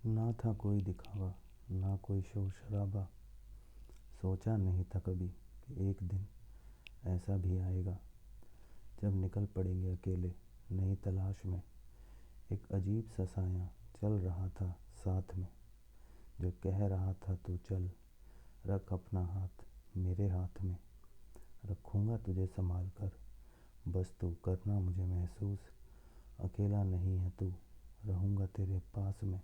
ना था कोई दिखावा, ना कोई शोर शराबा। सोचा नहीं था कभी कि एक दिन ऐसा भी आएगा जब निकल पड़ेंगे अकेले नई तलाश में। एक अजीब सा साया चल रहा था साथ में, जो कह रहा था तू चल, रख अपना हाथ मेरे हाथ में। रखूँगा तुझे संभाल कर, बस तू करना मुझे महसूस। अकेला नहीं है तू, रहूँगा तेरे पास में।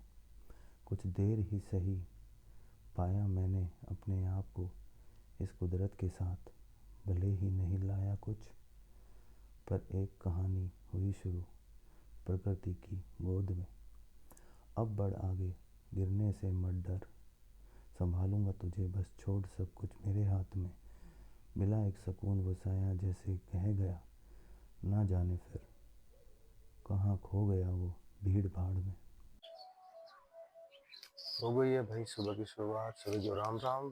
कुछ देर ही सही पाया मैंने अपने आप को इस कुदरत के साथ। भले ही नहीं लाया कुछ, पर एक कहानी हुई शुरू प्रकृति की गोद में। अब बढ़ आगे, गिरने से मत डर, संभालूंगा तुझे, बस छोड़ सब कुछ मेरे हाथ में। मिला एक सुकून वो साया जैसे कह गया, ना जाने फिर कहाँ खो गया वो भीड़ भाड़ में। हो गई है भाई सुबह की शुरुआत। सभी को राम राम।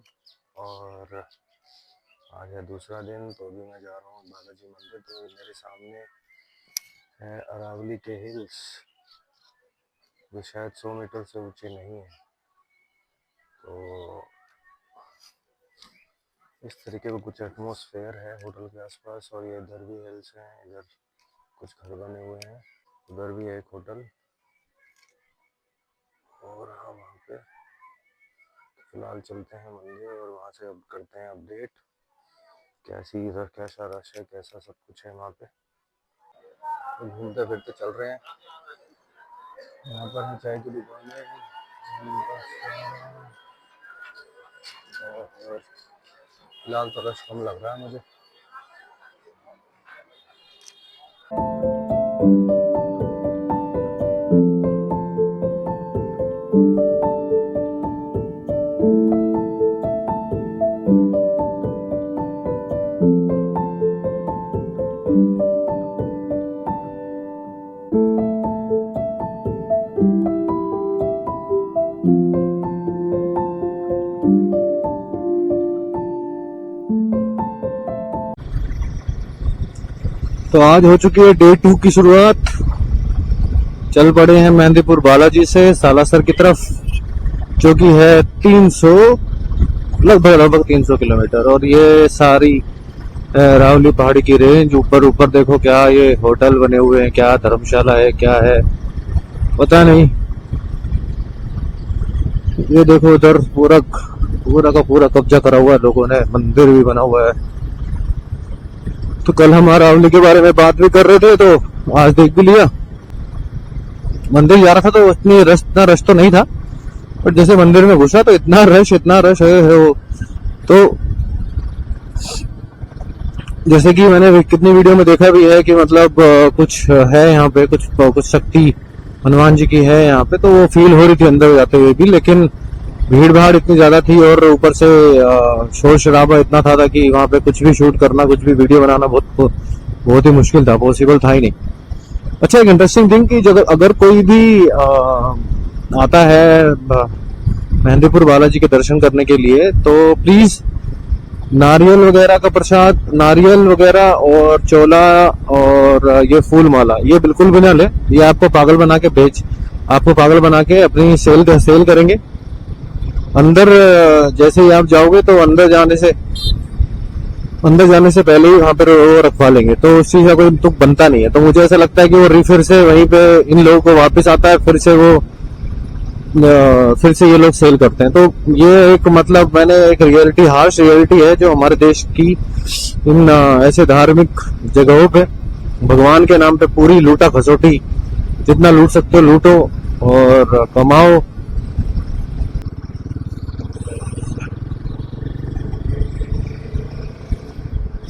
और आज है दूसरा दिन, तो अभी मैं जा रहा हूँ बालाजी मंदिर। तो मेरे सामने है अरावली के हिल्स, जो शायद 100 मीटर से ऊंचे नहीं है। तो इस तरीके का कुछ एटमॉस्फेयर है होटल के आसपास। और ये इधर भी हिल्स हैं, इधर कुछ घर बने हुए हैं, उधर भी है एक होटल। और हाँ, वहाँ पे फिलहाल चलते हैं मंदिर और वहाँ से अब करते हैं अपडेट कैसी इधर कैसा रश है, कैसा सब कुछ है वहाँ पे। तो घूमते फिरते चल रहे हैं। यहाँ पर है चाय की दुकानें और फिलहाल तो रश कम लग रहा है मुझे। तो आज हो चुकी है डे 2 की शुरुआत। चल पड़े हैं मेहंदीपुर बालाजी से सालासर की तरफ, जो कि है 300 लगभग 300 किलोमीटर। और ये सारी रावली पहाड़ी की रेंज। ऊपर ऊपर देखो क्या ये होटल बने हुए हैं, क्या धर्मशाला है, क्या है पता नहीं। ये देखो उधर पूरा पूरा का पूरा कब्जा करा हुआ है लोगों ने, मंदिर भी बना हुआ है। तो कल हम अरावली के बारे में बात भी कर रहे थे, तो आज देख भी लिया। मंदिर जा रहा था तो इतना रश तो नहीं था, पर जैसे मंदिर में घुसा तो इतना रश है वो। तो जैसे कि मैंने कितनी वीडियो में देखा भी है कि मतलब कुछ है यहाँ पे, कुछ शक्ति हनुमान जी की है यहाँ पे। तो वो फील हो रही थी अंदर जाते हुए भी, लेकिन भीड़ भाड़ इतनी ज्यादा थी और ऊपर से शोर शराबा इतना था कि वहां पे कुछ भी शूट करना, कुछ भी वीडियो बनाना बहुत ही मुश्किल था, पॉसिबल था ही नहीं। अच्छा, एक इंटरेस्टिंग थिंग कि जब अगर कोई भी आता है मेहंदीपुर बालाजी के दर्शन करने के लिए, तो प्लीज नारियल वगैरह का प्रसाद, नारियल वगैरह और चोला और ये फूल माला, ये बिल्कुल भी ना ले। ये आपको पागल बना के अपनी सेल करेंगे। अंदर जैसे ही आप जाओगे तो अंदर जाने से पहले ही वहां पर वो रखवा लेंगे, तो उस चीज का कोई तुक बनता नहीं है। तो मुझे ऐसा लगता है कि वो फिर से वहीं पे इन लोगों को वापस आता है, फिर से ये लोग सेल करते हैं। तो ये एक मतलब मैंने एक हार्श रियलिटी है जो हमारे देश की इन ऐसे धार्मिक जगहों पे भगवान के नाम पे पूरी लूटा खसोटी, जितना लूट सकते हो लूटो और कमाओ।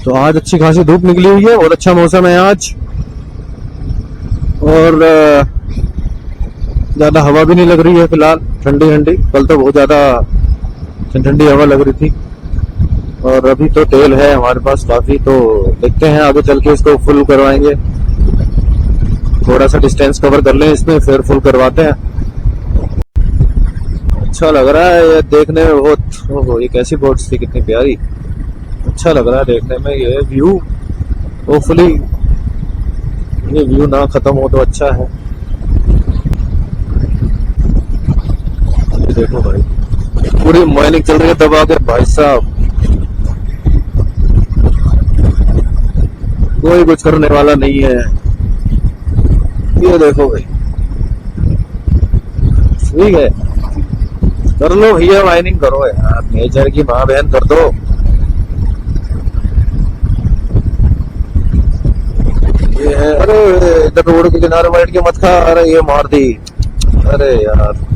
तो आज अच्छी खासी धूप निकली हुई है, बहुत अच्छा मौसम है आज। और ज्यादा हवा भी नहीं लग रही है फिलहाल, ठंडी ठंडी। कल तो बहुत ज्यादा ठंडी हवा लग रही थी। और अभी तो तेल है हमारे पास काफी, तो देखते हैं आगे चल के इसको फुल करवाएंगे। थोड़ा सा डिस्टेंस कवर कर लें इसमें, फिर फुल करवाते हैं। अच्छा लग रहा है ये देखने में बहुत। ओहो, ये कैसी बोट्स थी, कितनी प्यारी। अच्छा लग रहा है देखने में ये व्यू। होपफुली ये व्यू ना खत्म हो तो अच्छा है। देखो भाई, पूरी माइनिंग चल रही है दबा के भाई साहब, कोई कुछ करने वाला नहीं है। ये देखो भाई, ठीक है, कर लो भैया, माइनिंग करो यार, नेचर की माँ बहन कर दो। ये है, अरे इधर रोड के किनारे बैठ के मत खा, अरे ये मार दी, अरे यार।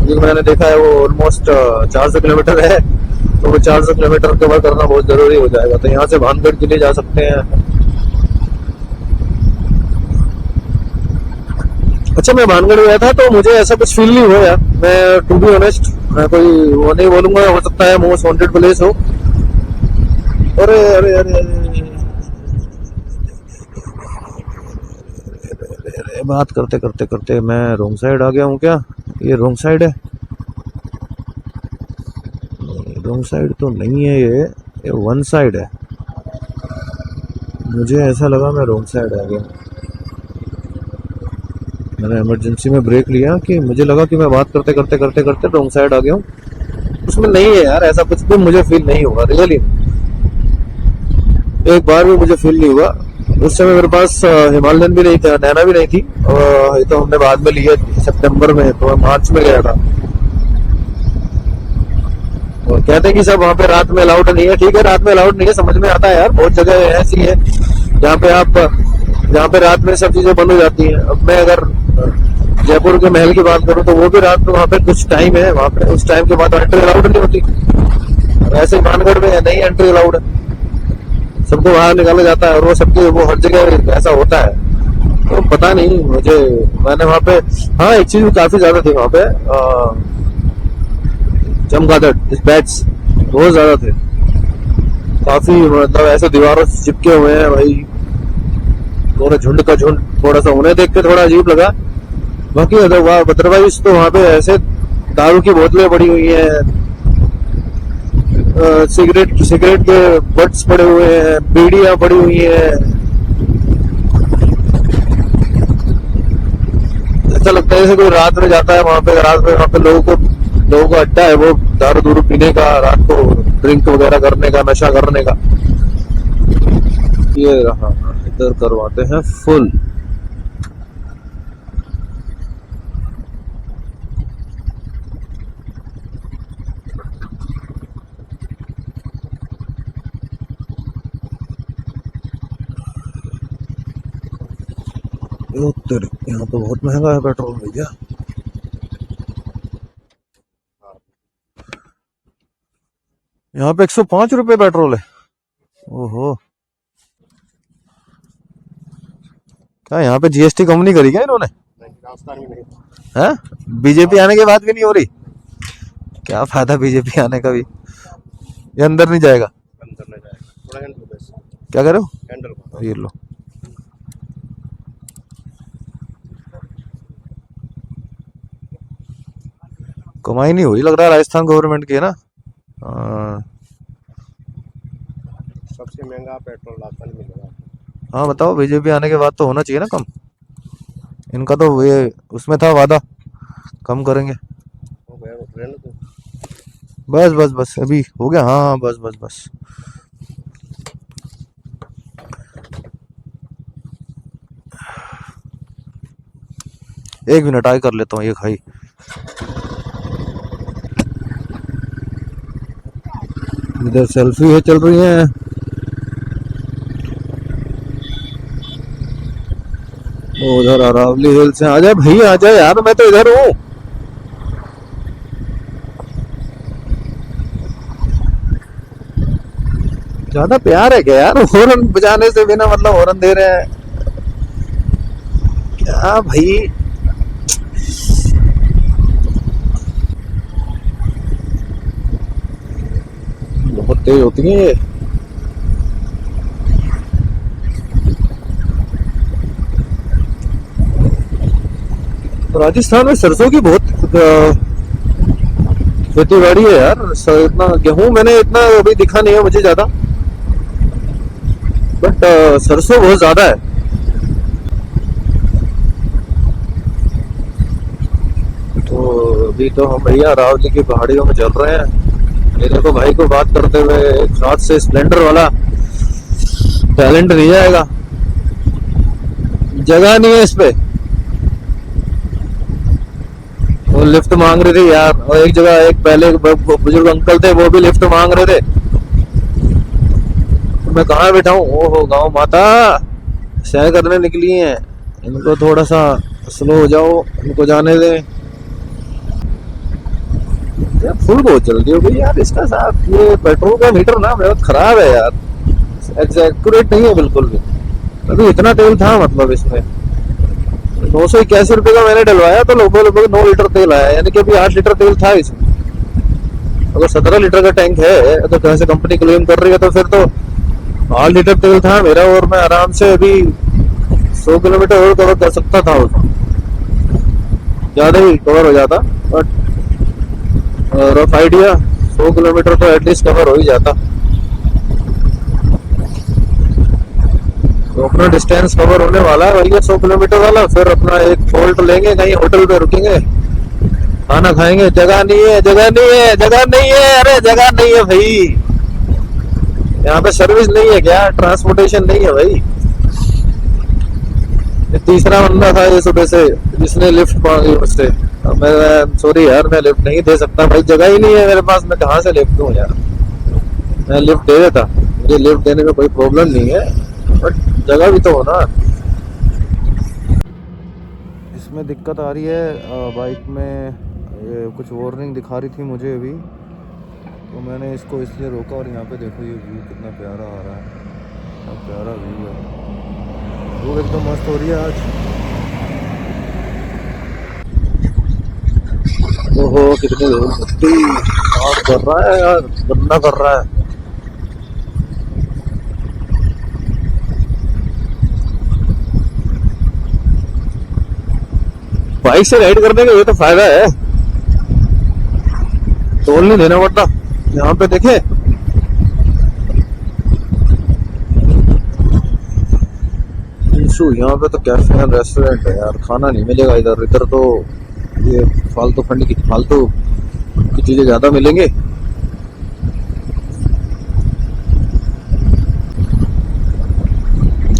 ये मैंने देखा है वो ऑलमोस्ट 400 किलोमीटर है, तो वो 400 किलोमीटर कवर करना बहुत जरूरी हो जाएगा। तो यहाँ से भानगढ़ के लिए जा सकते हैं। अच्छा, मैं भानगढ़ गया था तो मुझे ऐसा कुछ फील नहीं हुआ यार, मैं टू बी ऑनेस्ट, मैं कोई वो नहीं बोलूंगा, हो सकता है मोस्ट वांटेड प्लेस हो। अरे अरे अरे अरे, बात करते करते करते मैं रोंग साइड आ गया हूँ क्या? ये रोंग साइड है? रोंग साइड तो नहीं है, ये वन साइड है। मुझे ऐसा लगा मैं रोंग साइड आ गया। मैंने इमरजेंसी में ब्रेक लिया कि मुझे लगा कि मैं बात करते करते करते करते रोंग साइड आ गया हूँ। उसमें नहीं है यार, ऐसा कुछ भी मुझे फील नहीं हुआ, रियली एक बार भी मुझे फील नहीं हुआ। उस समय मेरे पास हिमालयन भी नहीं था, नैना भी नहीं थी, और ये तो हमने बाद में लिया सितंबर में, तो मैं मार्च में गया था। और कहते हैं कि सब वहाँ पे रात में अलाउड नहीं है, ठीक है, रात में अलाउड नहीं है, समझ में आता है यार, बहुत जगह ऐसी है जहाँ पे रात में सब चीजें बंद हो जाती हैं। अब मैं अगर जयपुर के महल की बात करूं तो वो भी रात में वहाँ पे कुछ टाइम है, वहाँ पे उस टाइम के बाद एंट्री अलाउड नहीं होती। वैसे भानगढ़ में नहीं एंट्री अलाउड है, सबको बाहर निकाला जाता है, और वो सबके वो हर जगह ऐसा होता है। तो पता नहीं मुझे, मैंने वहाँ पे, हाँ एक चीज काफी ज्यादा थी वहाँ पे, चमगादड़, बैट्स बहुत ज्यादा थे, काफी, मतलब ऐसे दीवारों से चिपके हुए हैं भाई, पूरे झुंड का झुंड। थोड़ा सा उन्हें देख के थोड़ा अजीब लगा, बाकी अदरवाइज तो वहाँ पे ऐसे दारू की बोतलें पड़ी हुई हैं, सिगरेट के बट्स पड़े हुए हैं, बीड़ियां पड़ी हुई हैं। ऐसा लगता है जैसे कोई रात में जाता है वहाँ पे, रात में वहाँ पे लोगों का अड्डा है वो, दारू दूरू पीने का, रात को ड्रिंक वगैरह करने का, नशा करने का। ये रहा, इधर करवाते हैं फुल। यहाँ तो बहुत महंगा है पेट्रोल भैया। यहाँ पे 105 रुपए पेट्रोल है। ओहो, क्या यहाँ पे जीएसटी कम नहीं करी क्या इन्होंने? राजस्थान में नहीं है, बीजेपी आने के बाद भी नहीं हो रही? क्या फायदा बीजेपी आने का भी, ये अंदर नहीं जाएगा। अंदर नहीं जाएगा, थोड़ा हैंडल बस, क्या करो, हैंडल ये लो। कमाई नहीं हो रही लग रहा है राजस्थान गवर्नमेंट की, है ना? सबसे महंगा पेट्रोल राजस्थान में मिलेगा। हाँ बताओ, बीजेपी आने के बाद तो होना चाहिए ना कम। इनका तो ये उसमें था वादा, कम करेंगे। हो गया वो ट्रेंड तो। बस बस बस, अभी हो गया, हाँ हाँ, बस बस बस। एक मिनट आगे कर लेता हूँ ये खाई। इधर सेल्फी है चल रही है। उधर अरावली हिल से आ जाए भाई, आ जाए यार, मैं तो इधर हूँ। ज्यादा प्यार है क्या यार, हॉर्न बजाने से बिना मतलब हॉर्न दे रहे हैं क्या भाई? बहुत तेज होती है ये। राजस्थान में सरसों की बहुत खेती बाड़ी है यार। इतना गेहूं मैंने इतना अभी दिखा नहीं है मुझे ज्यादा, बट सरसों बहुत ज्यादा है। तो अभी तो हम भैया अरावली की पहाड़ियों में चल रहे हैं। मेरे को भाई को बात करते हुए एक हाथ से स्प्लेंडर वाला टैलेंट नहीं जाएगा, जगह नहीं है इस पे। वो लिफ्ट मांग रहे थे यार, और एक जगह एक पहले बुजुर्ग अंकल थे, वो भी लिफ्ट मांग रहे थे। तो मैं कहाँ बैठा हूँ? ओहो, गाँव माता सैर करने निकली हैं, इनको थोड़ा सा स्लो हो जाओ, इनको जाने दें। यार फुल बहुत जल्दी हो गई यार इसका साथ। ये पेट्रोल का मीटर ना बहुत खराब है यार, एक्यूरेट नहीं है बिल्कुल भी। अभी इतना तेल था मतलब इसमें 981 रुपए का मैंने डलवाया तो लगभग 9 लीटर तेल आया, यानी कि अभी 8 लीटर तेल था इसमें। अगर 17 लीटर का टैंक है तो कैसे कंपनी क्लेम कर रही है, तो फिर तो 8 लीटर तेल था मेरा, और मैं आराम से अभी 100 किलोमीटर और कवर कर सकता था उसमें, ज्यादा ही कवर हो जाता। बट रफ आइडिया 100 किलोमीटर तो एटलीस्ट कवर हो ही जाता। तो अपना डिस्टेंस कवर होने वाला है भैया 100 किलोमीटर वाला। फिर अपना एक होल्ट लेंगे, कहीं होटल पे रुकेंगे, खाना खाएंगे। जगह नहीं है, जगह नहीं है, जगह नहीं है, अरे जगह नहीं है भाई। यहाँ पे सर्विस नहीं है क्या? ट्रांसपोर्टेशन नहीं है भाई। ये तीसरा बंदा था ये सुबह से जिसने लिफ्ट मांगी मुझसे। मैं सॉरी यार, मैं लिफ्ट नहीं दे सकता भाई, जगह ही नहीं है मेरे पास, मैं कहाँ से लिफ्ट दूं यार। मैं लिफ्ट दे देता, मुझे लिफ्ट देने में कोई प्रॉब्लम नहीं है, बट जगह भी तो हो ना। इसमें दिक्कत आ रही है बाइक में, ये कुछ वार्निंग दिखा रही थी मुझे अभी, तो मैंने इसको इसलिए रोका। और यहाँ पे देखो ये व्यू कितना प्यारा आ रहा है, कितना प्यारा व्यू है। धूप एकदम मस्त हो रही है आज। ओहो कितनी मिट्टी साफ कर रहा है यार, गंदा कर रहा है। बाइक से राइड करने का ये तो फायदा है, टोल नहीं देना पड़ता। यहाँ पे देखे यहाँ पे तो कैफे एंड रेस्टोरेंट है यार, खाना नहीं मिलेगा इधर। इधर तो ये फालतू की चीजें ज्यादा मिलेंगे।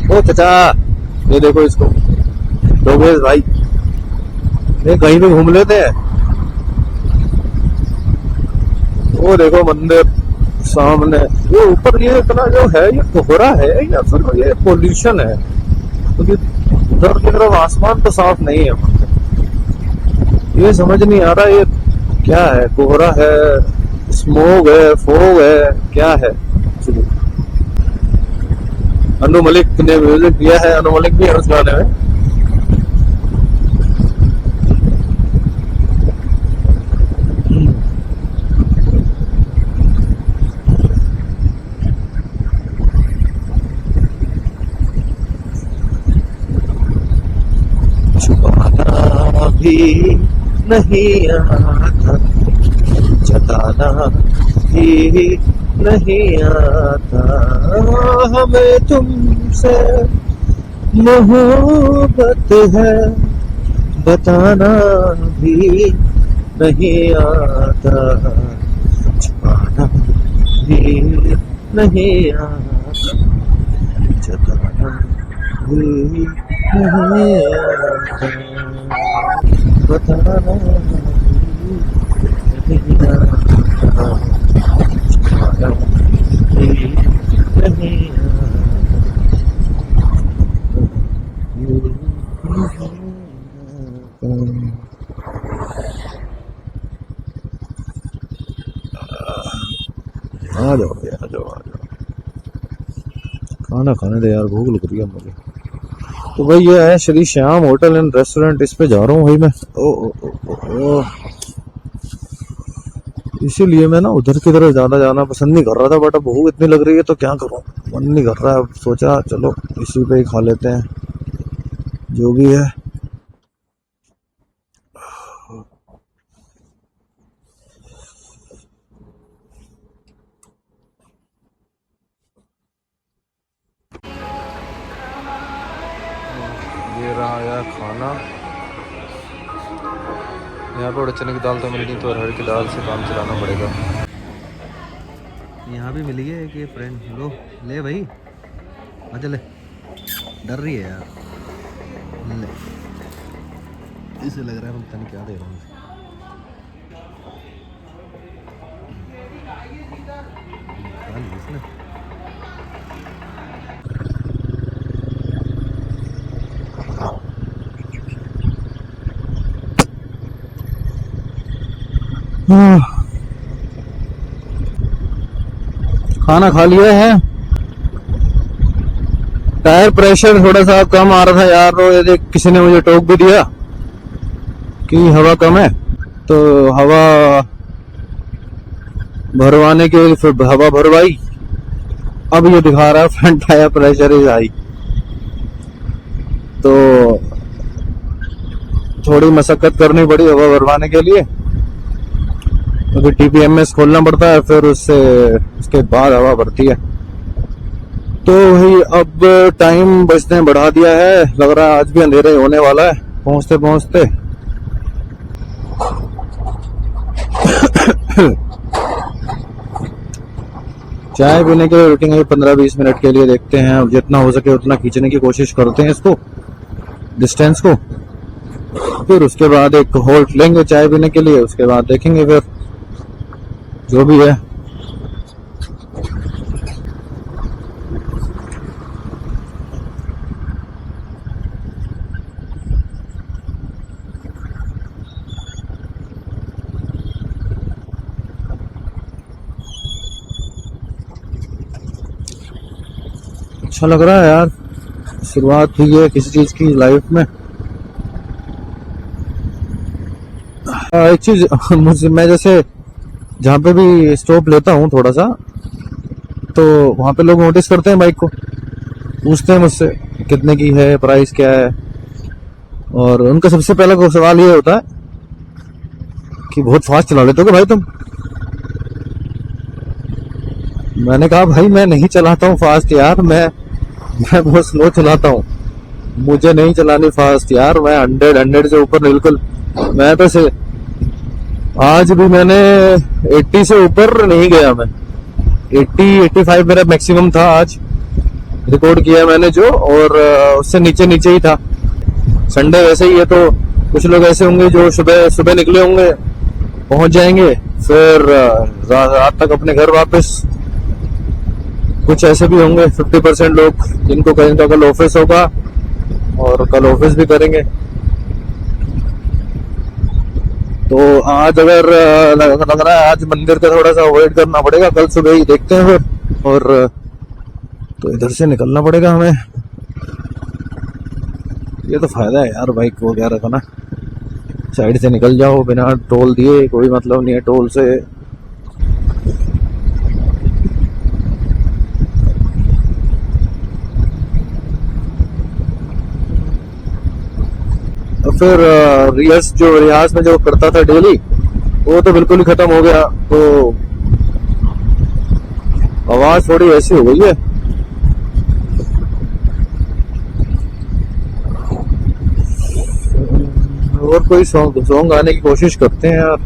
ओ चाचा, ये देखो इसको, योगेश भाई, ये कहीं भी घूम लेते हैं। वो देखो मंदिर सामने, ये ऊपर ये इतना जो है ये कोहरा है या फिर ये पोल्यूशन है? क्योंकि उधर की तरफ आसमान तो साफ नहीं है, ये समझ नहीं आ रहा ये क्या है। कोहरा है, स्मोक है, फोग है, क्या है? अनु मलिक ने म्यूजिक दिया है, अनु मलिक भी है उस गाने में। छुपाना भी नहीं आता, जताना भी नहीं आता, हमें तुमसे मोहब्बत है, बताना भी नहीं आता, छुपाना भी नहीं आता, जताना भी नहीं आता, बताना भी नहीं आता, छुपाना भी नहीं आ जाओ यार, आ जाओ। खाना खाने दे यार, भूख लग रही है मुझे। तो भाई ये है Shri Shyam hotel and restaurant, इस पे जा रहा हूँ भाई मैं। ओ इसीलिए मैं ना उधर की तरफ ज्यादा जाना पसंद नहीं कर रहा था, बट अब भूख इतनी लग रही है तो क्या करूँ, मन नहीं कर रहा है। अब सोचा चलो इसी पे ही खा लेते हैं जो भी है। ये रहा यार खाना, यहाँ पे उड़द चने की दाल तो मिल नहीं, तो अरहर की दाल से काम चलाना पड़ेगा। यहाँ भी मिली है कि फ्रेंड, लो ले भाई, आ चले। डर रही है यार, ले, इसे लग रहा है मैं पता नहीं क्या दे रहा हूँ। खा ली इसने। खाना खा लिया है। टायर प्रेशर थोड़ा सा कम आ रहा था यार, तो ये देख किसी ने मुझे टोक भी दिया कि हवा कम है, तो हवा भरवाने के लिए फिर हवा भरवाई। अब ये दिखा रहा है front tyre pressure is high, तो थोड़ी मशक्कत करनी पड़ी हवा भरवाने के लिए, क्योंकि टीपीएमएस खोलना पड़ता है, फिर उसके बाद हवा भरती है। तो वही अब टाइम बचने बढ़ा दिया है, लग रहा है आज भी अंधेरा ही होने वाला है पहुंचते पहुंचते। चाय पीने के लिए रुकेंगे 15-20 मिनट के लिए, देखते हैं अब जितना हो सके उतना खींचने की कोशिश करते हैं इसको, डिस्टेंस को। फिर उसके बाद एक होल्ड लेंगे चाय पीने के लिए, उसके बाद देखेंगे फिर जो भी है। अच्छा लग रहा है यार, शुरुआत हुई है किसी चीज की लाइफ में। एक चीज मुझे, मैं जैसे जहाँ पे भी स्टॉप लेता हूँ थोड़ा सा, तो वहाँ पे लोग नोटिस करते हैं बाइक को, पूछते हैं मुझसे कितने की है, प्राइस क्या है, और उनका सबसे पहला सवाल ये होता है कि बहुत फास्ट चला लेते हो भाई तुम। मैंने कहा भाई मैं नहीं चलाता हूँ फास्ट यार, मैं बहुत स्लो चलाता हूँ, मुझे नहीं चलानी फास्ट यार, मैं 100 से ऊपर बिल्कुल। मैं तो से आज भी मैंने 80 से ऊपर नहीं गया, मैं 80-85 मेरा मैक्सिमम था आज रिकॉर्ड किया मैंने जो, और उससे नीचे नीचे ही था। संडे वैसे ही है, तो कुछ लोग ऐसे होंगे जो सुबह सुबह निकले होंगे, पहुंच जाएंगे, फिर रात तक अपने घर वापस। कुछ ऐसे भी होंगे 50% लोग जिनको कहीं तो कल ऑफिस होगा और कल ऑफिस भी करेंगे। तो आज अगर लग रहा है आज मंदिर का थोड़ा सा अवॉइड करना पड़ेगा, कल सुबह ही देखते हैं फिर, और तो इधर से निकलना पड़ेगा हमें। ये तो फायदा है यार बाइक वगैरह का ना, साइड से निकल जाओ बिना टोल दिए, कोई मतलब नहीं है टोल से। फिर रियाज में जो करता था डेली, वो तो बिल्कुल ही खत्म हो गया, तो आवाज थोड़ी ऐसी हो गई है। और कोई सॉन्ग गाने की कोशिश करते हैं यार।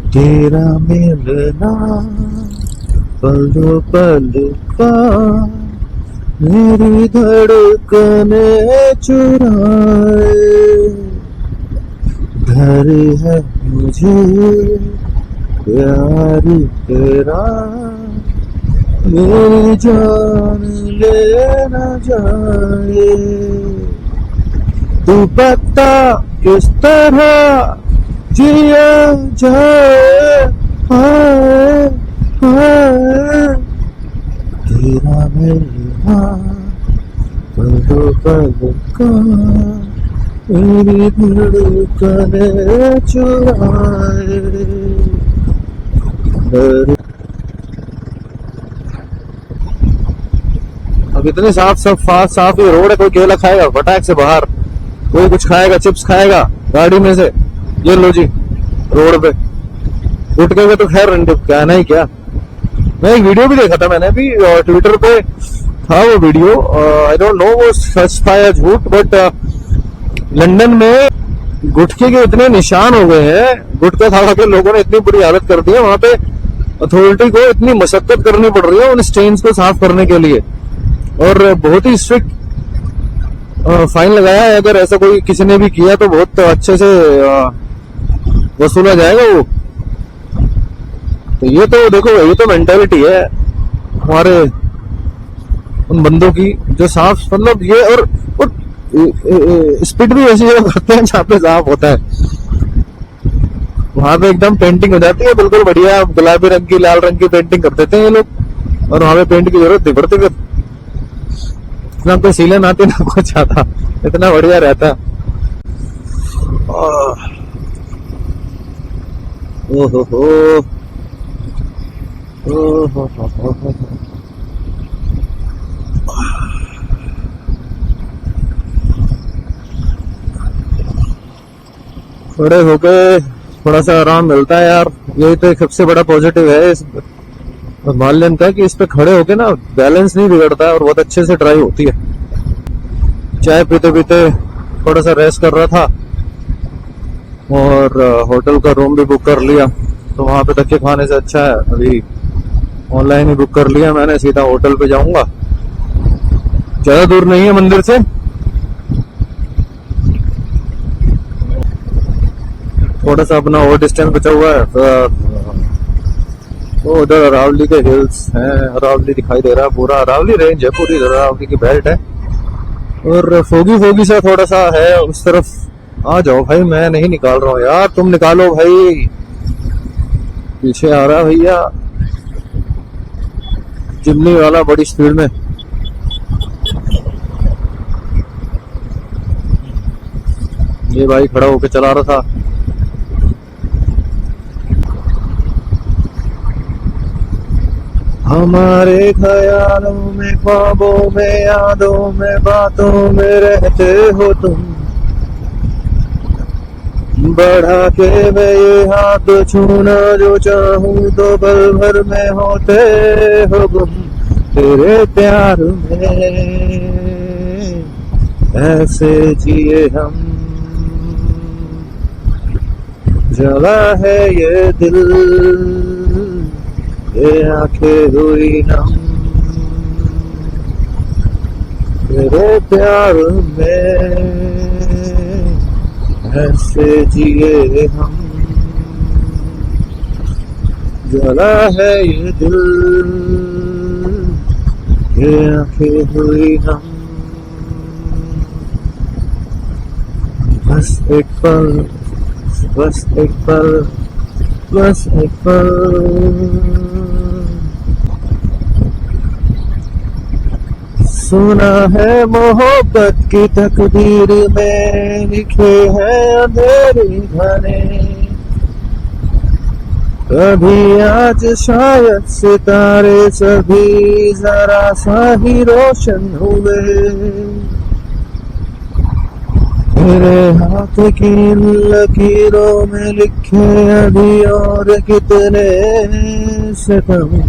तेरा मिलना पल पल का मेरी धड़कने चुराए, घर है मुझे प्यार तेरा, मेरी जान ले न जाए। तू बता किस तरह जिया जाए, हाय हाय तेरा मिलना पल पल का मेरी धड़कने चुराए। अब इतने साफ ये रोड है, कोई केला खाएगा फटाक से बाहर, कोई कुछ खाएगा, चिप्स खाएगा गाड़ी में से, ये लो जी रोड पे गुटके के तो खैर कहना ही क्या। मैं एक वीडियो भी देखा था मैंने भी ट्विटर पे, था वो वीडियो, आई डोंट नो वो सच था या झूठ, बट लंदन में गुटखे के इतने निशान हो गए हैं, गुटखा खा के लोगों ने इतनी बुरी हालत कर दी है, वहां पे अथॉरिटी को इतनी मशक्कत करनी पड़ रही है उन स्टेन्स को साफ करने के लिए, और बहुत ही स्ट्रिक्ट फाइन लगाया है। अगर ऐसा कोई किसी ने भी किया तो बहुत अच्छे से वसूला जाएगा वो। तो ये तो देखो, ये तो मेंटालिटी है हमारे उन बंदों की जो साफ, मतलब ये, और स्पीड भी ऐसी जगह करते हैं जहाँ पे साफ होता है, वहां पे एकदम पेंटिंग हो जाती है बिल्कुल बढ़िया, गुलाबी रंग की, लाल रंग की पेंटिंग कर देते हैं ये लोग, और वहां पे पेंट की जरूरत नहीं पड़ती फिर, ना कोई सीलन आती ना कुछ आता, इतना बढ़िया रहता। खड़े होके थोड़ा सा आराम मिलता है यार, यही तो एक सबसे बड़ा पॉजिटिव है इस हिमालयन का, कि इस पे खड़े होके ना बैलेंस नहीं बिगड़ता है और बहुत अच्छे से ड्राइव होती है। चाय पीते पीते थोड़ा सा रेस्ट कर रहा था और होटल का रूम भी बुक कर लिया, तो वहां पे धक्के खाने से अच्छा है अभी ऑनलाइन ही बुक कर लिया मैंने, सीधा होटल पे जाऊंगा, ज्यादा दूर नहीं है मंदिर से, थोड़ा सा अपना और डिस्टेंस बचा हुआ है। तो उधर अरावली के हिल्स हैं, अरावली दिखाई दे रहा है, पूरा अरावली रेंज है, पूरी अरावली की बेल्ट है, और फोगी फोगी सा थोड़ा सा है उस तरफ। आ जाओ भाई, मैं नहीं निकाल रहा हूँ यार, तुम निकालो भाई, पीछे आ रहा भैया जिम्नी वाला बड़ी स्पीड में। ये भाई खड़ा होके चला रहा था। हमारे ख्यालों में, ख्वाबों में, यादों में, बातों में रहते हो तुम, बढ़ा के मैं ये हाथ छूना जो चाहूं तो पल भर में होते हो गुम, तेरे प्यार में ऐसे जिए हम, जला है ये दिल, ये आंखें हुई नम, तेरे प्यार में ऐसे जिए हम, जला है ये दिल, ये आंखें हुई नम, बस एक पल, बस एक पल, बस एक पल। सुना है मोहब्बत की तकदीर में लिखे हैं अंधेरे घने, कभी आज शायद सितारे सभी जरा सा ही रोशन हुए, मेरे हाथ की लकीरों में लिखे अभी और कितने सितम,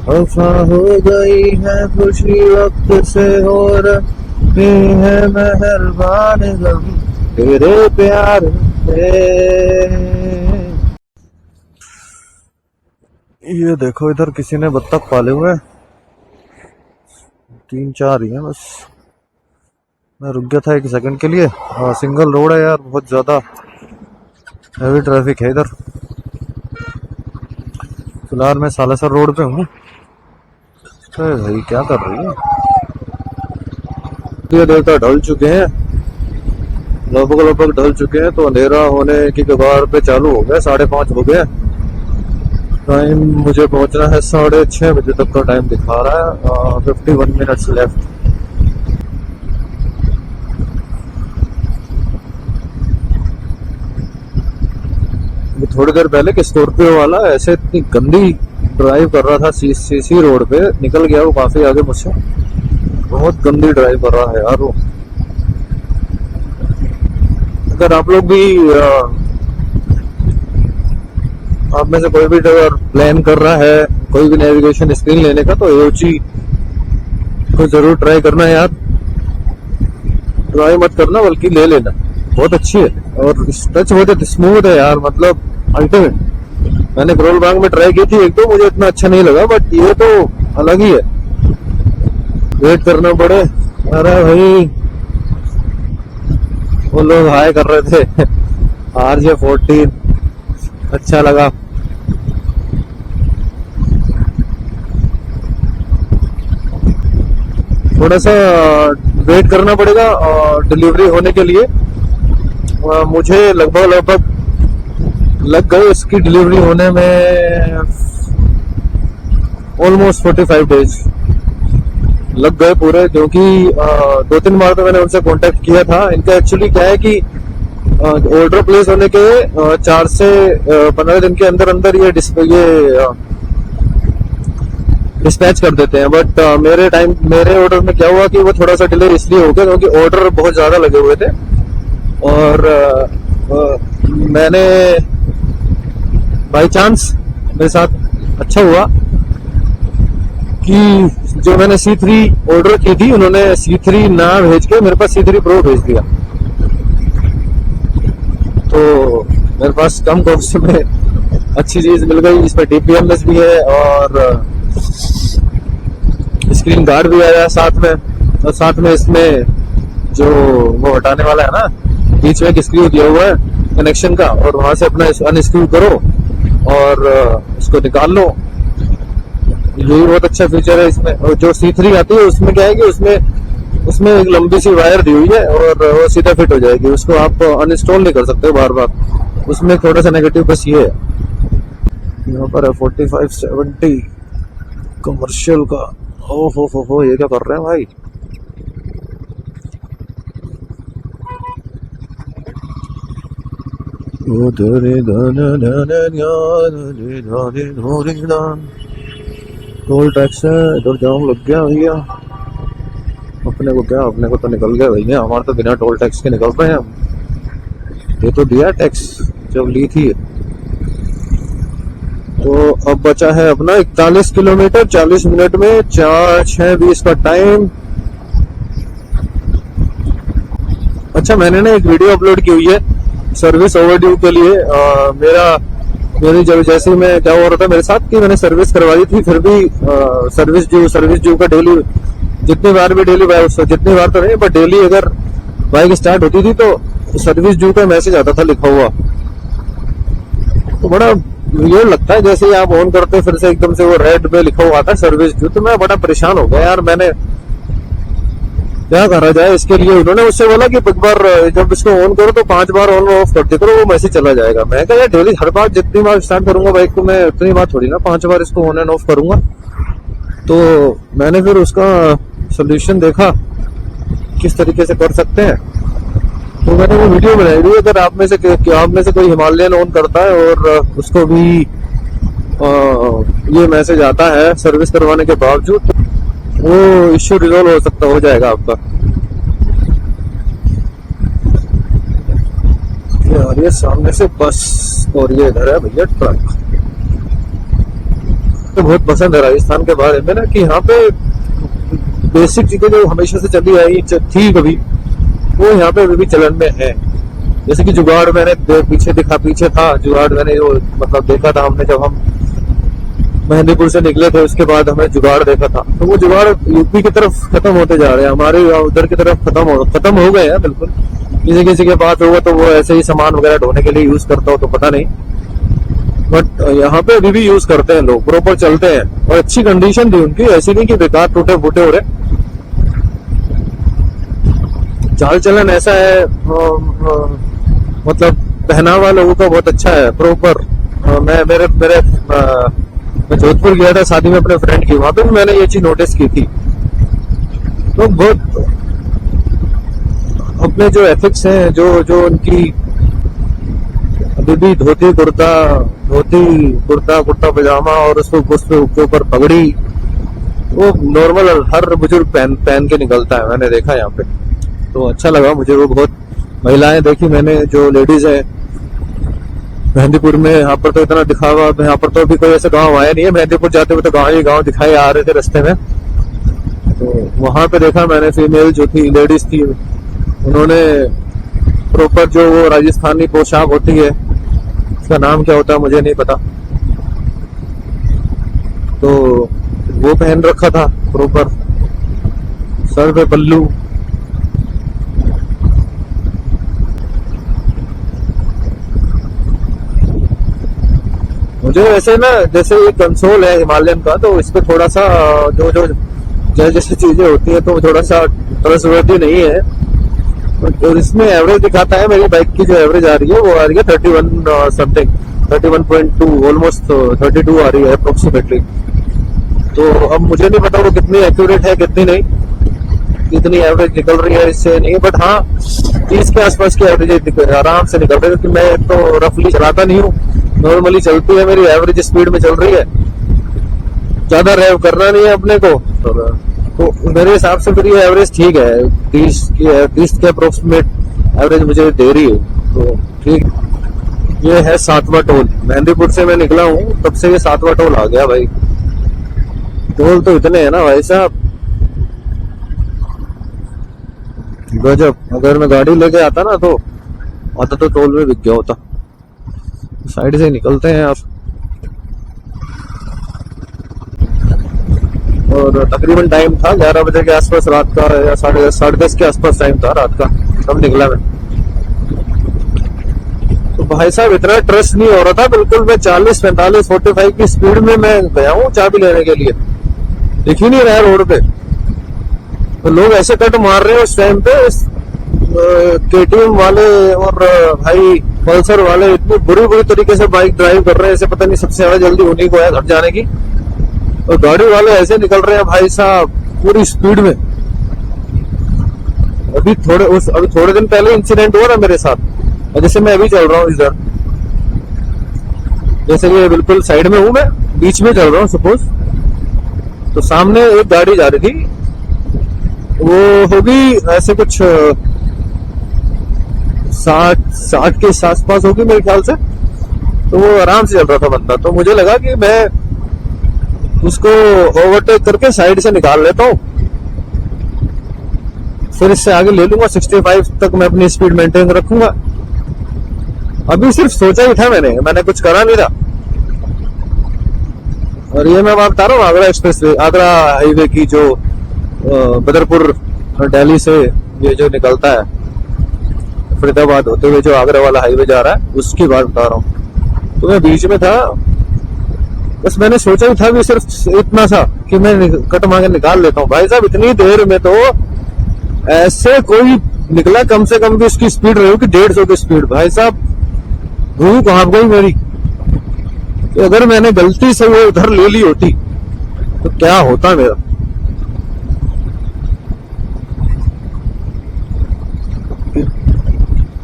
वफा हो गई है खुशी वक्त से हो रही है मेहरबान गम, तेरे प्यार में। ये देखो इधर किसी ने बत्तख पाले हुए, 3-4 ही हैं बस। मैं रुक गया था 1 सेकंड के लिए। सिंगल रोड है यार, बहुत ज्यादा हैवी ट्रैफिक है इधर। फिलहाल मैं सालासर रोड पे हूँ। अरे भाई क्या कर रही है, ये देवता ढल चुके हैं, लगभग ढल चुके हैं, तो अंधेरा होने की कगार पे चालू हो गया। 5:30 हो गए। टाइम मुझे पहुंचना है 6:30 बजे तक का टाइम दिखा रहा है। 51 मिनट्स लेफ्ट। थोड़ी देर पहले कि स्कॉर्पियो वाला ऐसे इतनी गंदी ड्राइव कर रहा था सीसी रोड पे, निकल गया वो काफी आगे मुझसे। बहुत गंदी ड्राइव कर रहा है यार वो। अगर आप लोग भी आप में से कोई भी ड्राइवर प्लान कर रहा है कोई भी नेविगेशन स्क्रीन लेने का, तो एओची तो जरूर ट्राई करना यार, ट्राई मत करना बल्कि ले लेना, बहुत अच्छी है और टच बहुत स्मूथ है यार, मतलब अल्टीमेट। मैंने करोल बाग में ट्राई की थी एक तो, मुझे इतना अच्छा नहीं लगा, बट ये तो अलग ही है। वेट करना पड़े। अरे भाई वो लोग हाय कर रहे थे RJ14, अच्छा लगा। थोड़ा सा वेट करना पड़ेगा डिलीवरी होने के लिए। मुझे लगभग लग गए इसकी डिलीवरी होने में ऑलमोस्ट 45 डेज लग गए पूरे, क्योंकि 2-3 बार तो मैंने उनसे कांटेक्ट किया था। इनका एक्चुअली क्या है कि ऑर्डर प्लेस होने के 4 से 15 दिन के अंदर अंदर ये डिस्पैच कर देते हैं, बट मेरे ऑर्डर में क्या हुआ कि वो थोड़ा सा डिले इसलिए हो गया क्योंकि ऑर्डर बहुत ज्यादा लगे हुए थे। और मैंने बाय चांस मेरे साथ अच्छा हुआ कि जो मैंने C3 ऑर्डर की थी, उन्होंने C3 ना भेज के मेरे पास C3 Pro भेज दिया। तो मेरे पास कम कॉस्ट में अच्छी चीज मिल गई। इसमें DPMS भी है और स्क्रीन गार्ड भी आया साथ में, और साथ में इसमें जो वो हटाने वाला है ना, बीच में एक स्क्रू दिया हुआ है कनेक्शन का, और वहां से अपना अनस्क्रू करो और इसको निकाल लो। यही बहुत अच्छा फीचर है इसमें। और जो C3 आती है उसमें क्या है कि उसमें एक लंबी सी वायर दी हुई है और वो सीधा फिट हो जाएगी, उसको आप अनइंस्टॉल नहीं कर सकते बार बार। उसमें थोड़ा सा नेगेटिव बस ये है। यहाँ पर है 4570 कमर्शियल का। हो ये क्या कर रहे हैं भाई। टोल टैक्स है, इधर जाम लग गया भैया। अपने को क्या, अपने को तो निकल गया भैया, हमारे तो बिना टोल टैक्स के निकल रहे हैं हम। ये तो दिया टैक्स जब ली थी। तो अब बचा है अपना 41 किलोमीटर 40 मिनट में 4:06:20 का टाइम। अच्छा, मैंने ना एक वीडियो अपलोड की हुई है सर्विस ओवरड्यू के लिए। मेरी जब जैसे मैं क्या हो रहा था मेरे साथ कि मैंने सर्विस करवाई थी, फिर भी सर्विस ड्यू का डेली जितनी बार तो नहीं, पर डेली अगर बाइक स्टार्ट होती थी तो सर्विस ड्यू का मैसेज आता था लिखा हुआ। तो बड़ा ये लगता है जैसे ही आप ऑन करते फिर से एकदम से वो रेड में लिखा हुआ आता है सर्विस ड्यू। तो मैं बड़ा परेशान हो गया यार, मैंने क्या करा जाए इसके लिए। उन्होंने मुझसे बोला कि एक बार जब इसको ऑन करो तो 5 बार ऑन ऑफ करते करो, वो मैसेज चला जाएगा। मैं कहा यार डेली हर बार जितनी बार स्टार्ट करूंगा बाइक को मैं उतनी बार थोड़ी ना 5 बार इसको ऑन एंड ऑफ करूंगा। तो मैंने फिर उसका सोल्यूशन देखा किस तरीके से कर सकते हैं, तो मैंने वो वीडियो बनाई थी। अगर आप में से कोई हिमालयन ऑन करता है और उसको भी ये मैसेज आता है सर्विस करवाने के बावजूद, तो वो इश्यू रिजॉल्व हो जाएगा आपका। यार ये सामने से बस और ये इधर है भैया ट्रक। तो बहुत पसंद है राजस्थान के बारे में ना कि यहाँ पे बेसिक चीजें जो हमेशा से चली आई थी कभी, वो यहाँ पे अभी भी चलन में है। जैसे कि जुगाड़ मैंने पीछे था जुगाड़, मैंने जो मतलब देखा था हमने जब हम मेहंदीपुर से निकले थे, उसके बाद हमें जुगाड़ देखा था। तो वो जुगाड़ यूपी की तरफ खत्म होते जा रहे हैं, हमारे उधर की तरफ खत्म हो गए हैं बिल्कुल। किसी के पास होगा तो वो ऐसे ही सामान वगैरह ढोने के लिए यूज करता हो तो पता नहीं, बट यहाँ पे अभी भी यूज करते हैं लोग, प्रॉपर चलते हैं और अच्छी कंडीशन थी उनकी, ऐसी नहीं कि बेकार टूटे फूटे हो रहे। चाल चलन ऐसा है, मतलब पहनावा लोगों का बहुत अच्छा है प्रॉपर। मैं जोधपुर गया था शादी में अपने फ्रेंड की, वहां पे भी मैंने ये चीज नोटिस की थी। तो बहुत अपने जो एथिक्स हैं, जो उनकी अभी भी धोती कुर्ता पजामा और उसके ऊपर पगड़ी, वो नॉर्मल हर बुजुर्ग पहन के निकलता है, मैंने देखा यहाँ पे। तो अच्छा लगा मुझे वो बहुत। महिलाएं देखी मैंने जो लेडीज है मेहंदीपुर में, यहाँ पर तो इतना दिखावा, यहाँ पर तो अभी कोई ऐसा गांव आया नहीं है। मेहंदीपुर जाते हुए तो गांव दिखाई आ रहे थे रास्ते में, तो वहां पे देखा मैंने फीमेल जो थी, लेडीज थी, उन्होंने प्रॉपर जो वो राजस्थानी पोशाक होती है, उसका नाम क्या होता है मुझे नहीं पता, तो वो पहन रखा था प्रॉपर, सर पे पल्लू। मुझे वैसे ना, जैसे ये कंसोल है हिमालयन का, तो इस पे थोड़ा सा जो जो जैसी चीजें होती हैं तो थोड़ा सा ट्रस्टवर्दी नहीं है। और इसमें एवरेज दिखाता है, मेरी बाइक की जो एवरेज आ रही है वो आ रही है 31 समथिंग, 31.2, ऑलमोस्ट 32 आ रही है अप्रोक्सीमेटली। तो अब मुझे नहीं पता वो कितनी एक्यूरेट है कितनी नहीं, कितनी एवरेज निकल रही है इससे नहीं, बट हाँ 30 के आसपास की एवरेज आराम से निकल रही है, क्योंकि मैं तो रफली चलाता नहीं हूँ, नॉर्मली चलती है, मेरी एवरेज स्पीड में चल रही है, ज्यादा रेव करना नहीं है अपने को। तो मेरे हिसाब से मेरी एवरेज ठीक है, 30 के अप्रोक्सीमेट एवरेज मुझे दे रही है, तो ठीक। ये है 7वां टोल, मेहंदीपुर से मैं निकला हूँ तब से ये 7वां टोल आ गया भाई। टोल तो इतने है ना भाई साहब, गजब। अगर मैं गाड़ी लेके आता ना तो आता तो टोल में बिक गया होता। साइड से निकलते हैं आप, और तकरीबन टाइम था 11 बजे के आसपास रात का, या 10:30 के आसपास टाइम था रात का, तब निकला मैं। तो भाई साहब इतना ट्रस्ट नहीं हो रहा था, बिल्कुल मैं 40, 45, 45 की स्पीड में मैं गया हूँ चाबी लेने के लिए, दिख ही नहीं रहा रोड पे। तो लोग ऐसे कट मार रहे हैं उस टाइम पे, केटीएम वाले और भाई पल्सर वाले इतनी बुरी बुरी तरीके से बाइक ड्राइव कर रहे हैं, ऐसे पता नहीं सबसे ज्यादा जल्दी उन्हीं को है घर जाने की, और गाड़ी वाले ऐसे निकल रहे हैं भाई साहब पूरी स्पीड में। अभी थोड़े दिन पहले इंसिडेंट हुआ ना मेरे साथ, और जैसे मैं अभी चल रहा हूँ इधर, जैसे कि बिल्कुल साइड में हूँ, मैं बीच में चल रहा हूँ सपोज, तो सामने एक गाड़ी जा रही थी, वो होगी ऐसे कुछ 60 के आसपास होगी मेरे ख्याल से, तो वो आराम से चल रहा था बंदा। तो मुझे लगा कि मैं उसको ओवरटेक करके साइड से निकाल लेता हूँ, फिर इससे आगे ले लूंगा, 65 तक मैं अपनी स्पीड मेंटेन रखूंगा। अभी सिर्फ सोचा ही था मैंने कुछ करा नहीं था। और ये मैं बता रहा हूँ Agra express way, Agra highway की, जो बदरपुर दिल्ली से ये जो निकलता है फरीदाबाद होते हुए जो आगरा वाला हाईवे जा रहा है, उसकी बात बता रहा हूँ। तो मैं बीच में था, बस मैंने सोचा ही था भी सिर्फ इतना सा कि मैं कट मांगे निकाल लेता हूँ। भाई साहब इतनी देर में तो ऐसे कोई निकला, कम से कम भी उसकी स्पीड रही होगी 150 की स्पीड। भाई साहब रूह कांप गई मेरी, कि अगर मैंने गलती से वो उधर ले ली होती तो क्या होता मेरा।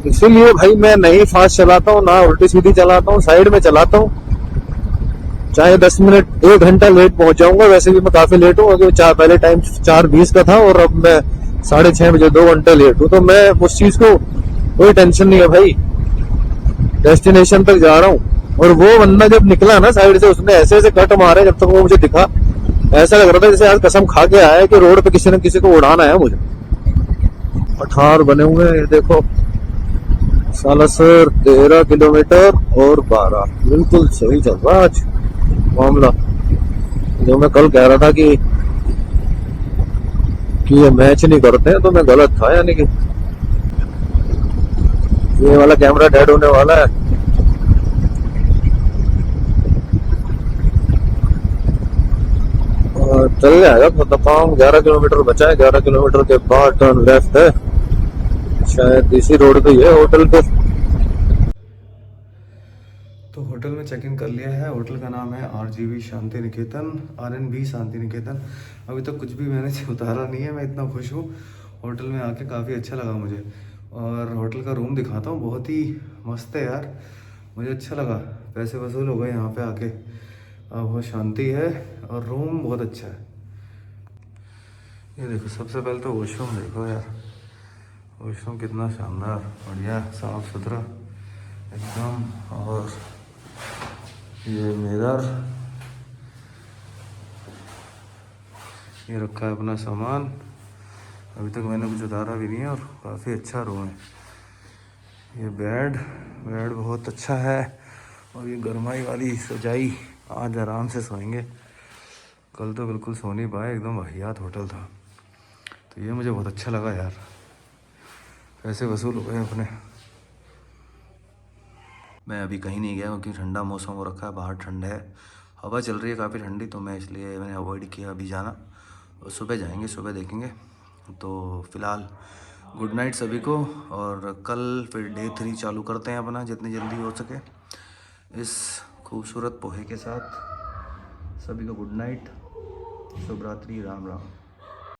इसीलिए भाई मैं नहीं फास्ट चलाता हूँ, ना उल्टी सीधी चलाता हूँ, साइड में चलाता हूँ। चाहे 10 मिनट 1 घंटा लेट पहुंच जाऊंगा, वैसे भी मैं काफी लेट हूँ, क्योंकि पहले टाइम 4:20 का था और अब मैं 6:30 बजे 2 घंटे लेट हूँ। तो मैं उस चीज को कोई टेंशन नहीं है भाई, डेस्टिनेशन तक जा रहा हूँ। और वो बंदा जब निकला ना साइड से, उसने ऐसे ऐसे कट मारे, जब तक वो मुझे दिखा ऐसा लग रहा था जैसे आज कसम खा के आया है कि रोड पे किसी न किसी को उड़ाना है मुझे। पठार बने हुए हैं ये देखो, सालासर 13 किलोमीटर और 12, बिल्कुल सही चल रहा आज मामला। जो मैं कल कह रहा था कि ये मैच नहीं करते हैं, तो मैं गलत था, यानी कि ये वाला कैमरा डेड होने वाला है। चल जाएगा तमाम, 11 किलोमीटर बचा है, 11 किलोमीटर के बाद टर्न लेफ्ट है, शायद इसी रोड पे है होटल पे। तो होटल में चेक इन कर लिया है। होटल का नाम है RGV शांति निकेतन, RNB शांति निकेतन। अभी तक कुछ भी मैंने उतारा नहीं है, मैं इतना खुश हूँ होटल में आके, काफ़ी अच्छा लगा मुझे। और होटल का रूम दिखाता हूँ, बहुत ही मस्त है यार, मुझे अच्छा लगा। पैसे वसूल हो गए यहाँ पे आके, बहुत शांति है और रूम बहुत अच्छा है। ये देखो, सबसे पहले तो वॉशरूम देखो यार, वॉशरूम कितना शानदार, बढ़िया, साफ सुथरा एकदम। और ये मिरर, ये रखा है अपना सामान, अभी तक मैंने कुछ उतारा भी नहीं है और काफ़ी अच्छा रूम है। ये बेड बहुत अच्छा है और ये गरमाई वाली सजाई, आज आराम से सोएंगे। कल तो बिल्कुल सो नहीं पाए, एकदम वाहियात होटल था। तो ये मुझे बहुत अच्छा लगा यार, पैसे वसूल हो गए अपने। मैं अभी कहीं नहीं गया क्योंकि ठंडा मौसम हो रखा है, बाहर ठंड है, हवा चल रही है काफ़ी ठंडी, तो मैं इसलिए मैंने अवॉइड किया अभी जाना। और सुबह जाएंगे, सुबह देखेंगे। तो फ़िलहाल गुड नाइट सभी को, और कल फिर डे 3 चालू करते हैं अपना जितनी जल्दी हो सके इस खूबसूरत पोहे के साथ। सभी को गुड नाइट, शुभ रात्रि, राम राम।